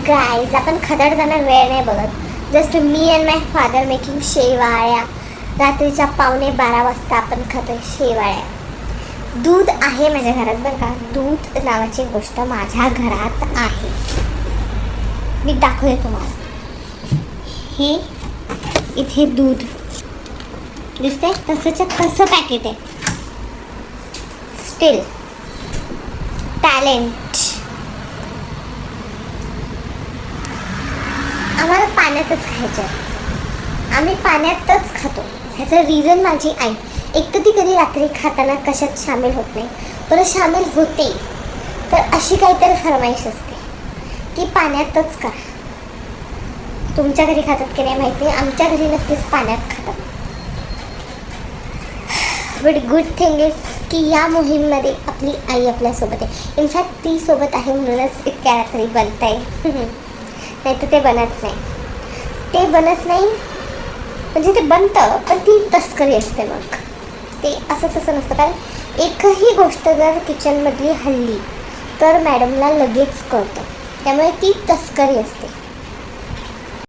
Guys, आपण खदडताना वेळ नाही बघत. Just me and my father making शेवाळ्या. रात्रीच्या 11:15 वाजता आपण खातोय शेवाळ्या. दूध आहे माझ्या घरात बरं का. दूध नावाची गोष्ट माझ्या घरात आहे. मी दाखवते तुम्हाला. हे इथे दूध दिसतंय, तसंच्या तसं पॅकेट आहे. Steel talent. आम्हाला पाण्यातच खायचं आहे. आम्ही पाण्यातच खातो. ह्याचं रिझन माझी आई. एक तर ती कधी रात्री खाताना कशात सामील होत नाही, पण सामील होते तर अशी काहीतरी फरमाईश असते की पाण्यातच करा. तुमच्या घरी खातात की नाही माहिती नाही, आमच्या घरी नक्कीच पाण्यात खातात. बट गुड थिंग इज की या मोहीममध्ये आपली आई आपल्यासोबत आहे. इनफॅक्ट ती सोबत आहे म्हणूनच इतक्या रात्री बनत आहे. नाही तर ते बनत नाही. ते बनत नाही म्हणजे ते बनतं, पण ती तस्करी असते. मग ते असं तसं नसतं. कारण एकही गोष्ट जर किचनमधली हल्ली तर मॅडमला लगेच कळतं. त्यामुळे ती तस्करी असते.